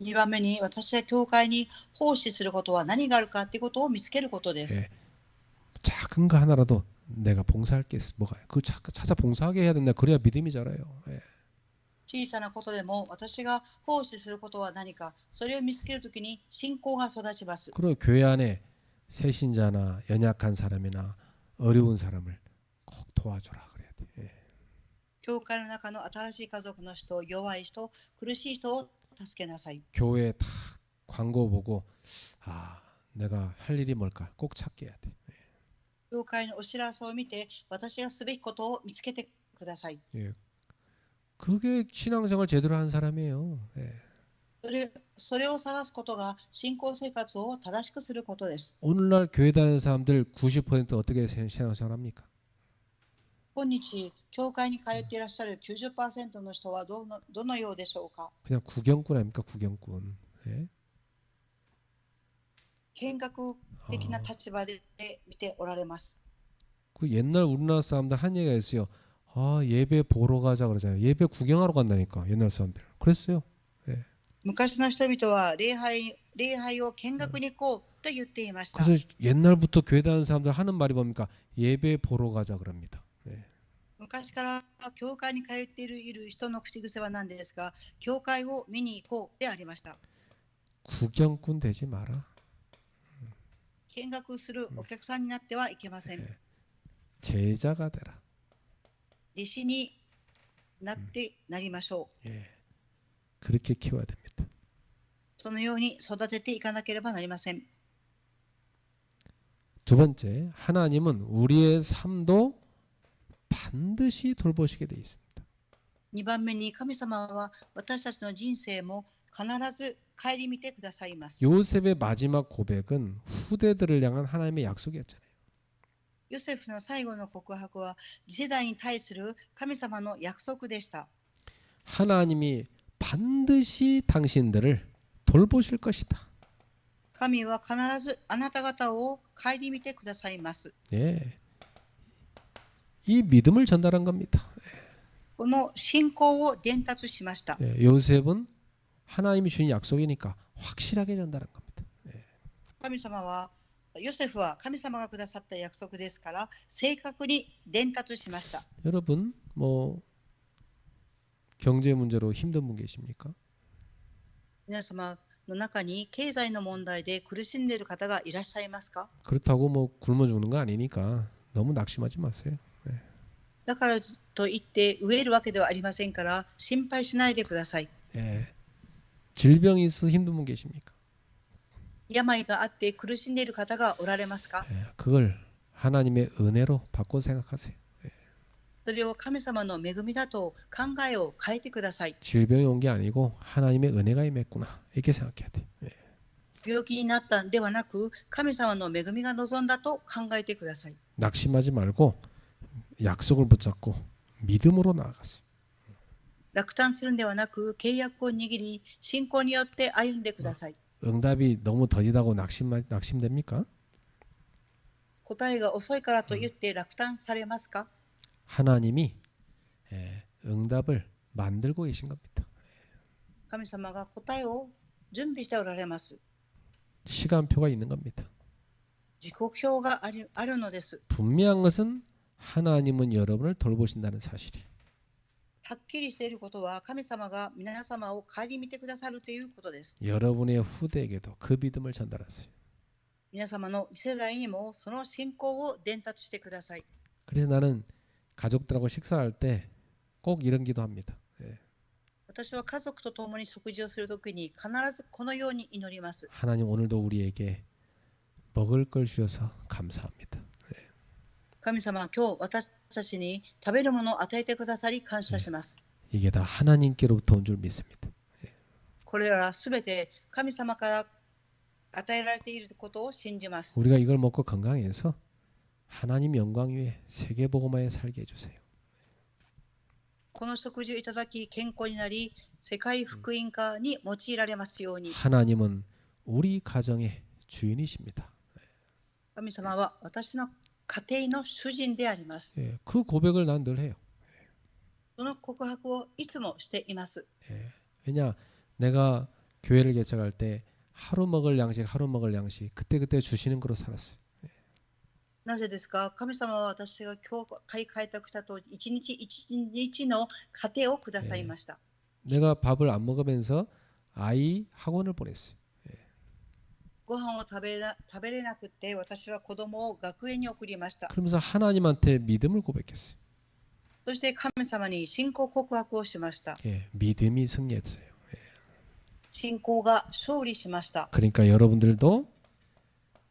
2番目に私は教会に奉仕することは何があるかということを見つけることです。 예. 작은 거 하나라도 내가 봉사할 게 뭐가 그 찾아 봉사하게 해야 된다. 그래야 믿음이 자라요. 예. 小さなことでも私が奉仕することは何か、それを見つけるときに信仰が育ちます。 그리고 교회 안에 새신자나 연약한 사람이나 어려운 사람을 꼭 도와줘라 그래야 돼. 예. 教会の中の新しい家族の人、弱い人、苦しい人を助けなさい。 교회에 다 광고 보고 아 내가 할 일이 뭘까 꼭 찾게 해야 돼. 教会のお知らせを見て私がすべきことを見つけてください。 예. 그게 신앙생활 제대로 하는 사람이에요. 예. それを探すことが信仰生活を正しくすることです。 오늘날 교회 다니는 사람들 90% 어떻게 신앙생활 합니까? 今日、教会に通っていらっしゃる 90% の人はどのようでしょうか。 그냥 구경꾼 아닙니까? 구경꾼. 예? 見学的な立場で見ておられます。 그 옛날 우리나라 사람들 한 얘기가 있어요. 아 예배 보러 가자 그러잖아요. 예배 구경하러 간다니까 옛날 사람들. 그랬어요. 예. 昔の人々は礼拝を見学に行こうと言っていました。 그래서 옛날부터 교회 다니는 사람들 하는 말이 뭡니까? 예배 보러 가자 그럽니다. 예. 昔から教会に通っている人の口癖は何ですが、教会を見に行こうでありました。 구경꾼 되지 마라. 見学するお客さんになってはいけません。 예. 제자가 되라. 弟子になりましょう。 예. 그렇게 키워야 됩니다. そのように育てていかなければなりません。 두 번째, 하나님은 우리의 삶도 반드시 돌보시게 돼 있습니다. 2番目に神様は私たちの人生も必ず顧みてくださいます。 요셉의 마지막 고백은 후대들을 향한 하나님의 약속이었잖아요. ヨセフの最後の告白は次世代に対する神様の約束でした。 하나님이 반드시 당신들을 돌보실 것이다. 神は必ずあなた方を顧みてくださいます。 예. 이 믿음을 전달한 겁니다. この信仰を伝達しました。 예. 요셉은 하나님이 주신 약속이니까 확실하게 전달한 겁니다. 神様は、ヨセフは神様がくださった約束ですから、正確に伝達しました。 여러분, 뭐 경제 문제로 힘든 분 계십니까? 皆様の中に経済の問題で苦しんでいる方がいらっしゃいますか？ 그렇다고 뭐 굶어 죽는 거 아니니까 너무 낙심하지 마세요. だからといって飢えるわけではありませんから心配しないでください。 예. 질병이 있어 힘든 분 계십니까? 病があって苦しんでいる方がおられますか？ 그걸 하나님의 은혜로 바꿔 생각하세요. それを神様の恵みだと考えを変えてください。 질병이 온 게 아니고 하나님의 은혜가 임했구나 이렇게 생각해야 돼. 病気になったんではなく、神様の恵みが望んだと考えてください。 낙심하지 말고 약속을 붙잡고 믿음으로 나아가세요. 落胆するんではなく、契約を握り、信仰によって歩んでください。 응답이 너무 더디다고 낙심됩니까? 答えが遅いからと言って落胆されますか？ 하나님이 응답을 만들고 계신 겁니다. 神様が答えを準備しておられます。 시간표가 있는 겁니다. 時刻表があるのです。 분명한 것은 하나님은 여러분을 돌보신다는 사실이. はっきりしていることは、神様が皆様を顧みてくださるということです。 여러분의 후대에게도 그 믿음을 전달하세요. 皆様の次世代にもその信仰を伝達してください。 그래서 나는 가족들하고 식사할 때 꼭 이런 기도합니다. 私は家族と共に食事をするときに必ずこのように祈ります。 하나님 오늘도 우리에게 먹을 걸 주셔서 감사합니다. 神様、今日私たちに食べるものを与えてくださり感謝します。 이게 다 하나님께로부터 온 줄 믿습니다. これらすべて神様から与えられていることを信じます。 우리가 이걸 먹고 건강해서 하나님 영광 위에 세계복음화에 살게 해주세요. この食事をいただき健康になり、世界福音化に用いられますように。 하나님은 우리 가정의 주인이십니다. 神様は私の家庭の主人であります。 그 고백을 난 늘 해요. その告白をいつもしています。 왜냐 내가 교회를 개척할 때 하루 먹을 양식 그때그때 주시는 거로 살았어요. なぜですか？神様は私が教会開拓した当時、一日一日の糧をくださいました。 내가 밥을 안 먹으면서 아이 학원을 보냈어요. ご飯を食べれなくて、私は子供を学園に送りました。 그러면서 하나님한테 믿음을 고백했어요. そして神様に信仰告白をしました。 믿음이 승리했어요. 信仰が勝利しました。 그러니까 여러분들도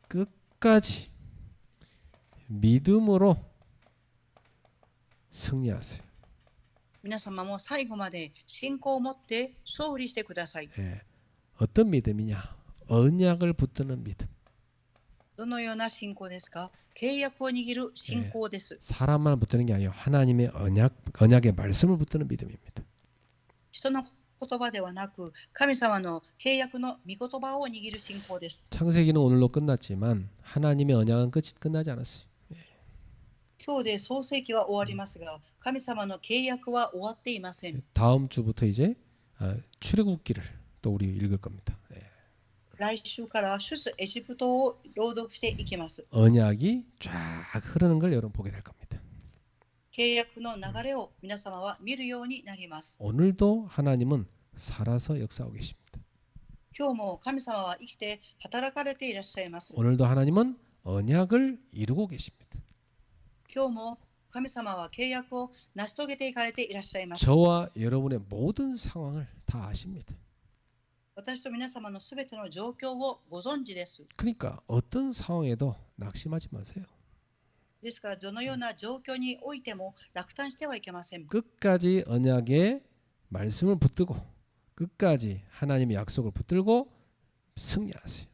끝까지 믿음으로 승리하세요. 皆様も最後まで信仰を持って勝利してください。 어떤 믿음이냐? 언약을 붙드는 믿음. どのような信仰ですか？契約を握る信仰です。 사람만 붙드는 게 아니에요. 하나님의 언약의 말씀을 붙드는 믿음입니다. 人の言葉ではなく、神様の契約の御言葉を握る信仰です。 창세기는 오늘로 끝났지만 하나님의 언약은 끝나지 않았어요. 今日で創世記は終わりますが、神様の契約は終わっていません。 다음 주부터 이제 출애굽기를 또 우리 읽을 겁니다. 来週から出エジプトを朗読していきます。 언약이 쫙 흐르는 걸 여러분 보게 될 겁니다. 契約の流れを皆様は見るようになります。 오늘도 하나님은 살아서 역사하고 계십니다. 今日も神様は生きて働かれていらっしゃいます。 오늘도 하나님은 언약을 이루고 계십니다. 今日も神様は契約を成し遂げていかれていらっしゃいます。 저와 여러분의 모든 상황을 다 아십니다. 私と皆様のすべての状況をご存知です。 그러니까 어떤 상황에도 낙심하지 마세요. ですから、どのような状況においても落胆してはいけません。 끝까지 언약의 말씀을 붙들고 끝까지 하나님의 약속을 붙들고 승리하세요.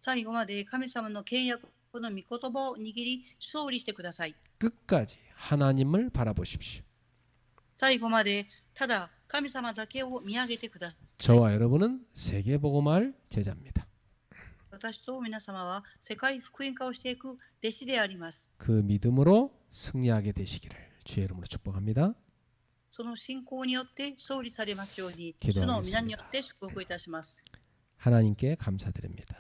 最後まで神様の契約の御言葉を握り勝利してください。 끝까지 하나님을 바라보십시오. 最後までただ神様だけを見上げてください。 저와 여러분은 세계복음화할 제자입니다. 私と皆様は世界福音化をしていく弟子であります。 그 믿음으로 승리하게 되시기를 주의 이름으로 축복합니다. その信仰によって勝利されますように、 기도하겠습니다. 主の皆によって祝福いたします。 하나님께 감사드립니다.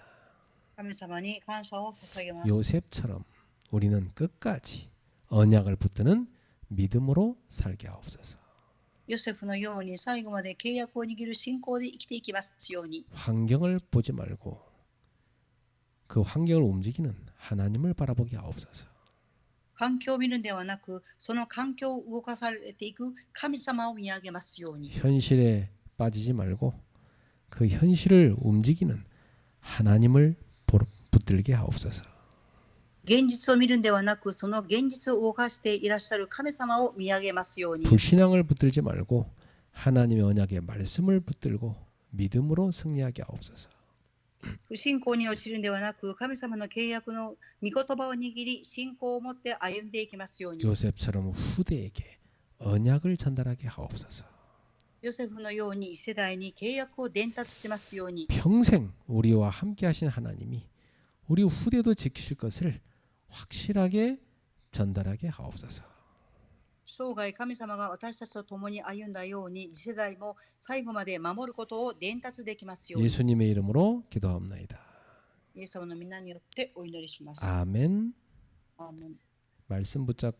神様に感謝を捧げます。 요셉처럼 우리는 끝까지 언약을 붙드는 믿음으로 살게 하옵소서. ヨセフのように最後まで契約を握る信仰で生きていきますように。 환경을 보지 말고 그 환경을 움직이는 하나님을 바라보게 하옵소서. 環境を見るのではなく、その環境を動かされていく神様を見上げますように。 현실에 빠지지 말고 그 현실을 움직이는 하나님을 붙들게 하옵소서. 現実を見るんではなく、その現実を動かしていらっしゃる神様を見上げますように。 불신앙을 붙들지 말고 하나님의 언약의 말씀을 붙들고 믿음으로 승리하게 하옵소서. 不信仰に陥るんではなく、神様の契約の御言葉を握り、信仰を持って歩んでいきますように。 요셉처럼 후대에게 언약을 전달하게 하옵소서. ヨセフのように一世代に契約を伝達しますように。 평생 우리와 함께 하신 하나님이 우리 후대도 지키실 것을 확실하게 전달하게 하옵소서. 生涯神様が私たちと共に歩んだように、次世代も最後まで守ることを伝達できますように。 예수님의 이름으로 기도합나이다. イエス様の皆によってお祈りします。 아멘. アーメン。 말씀 붙잡고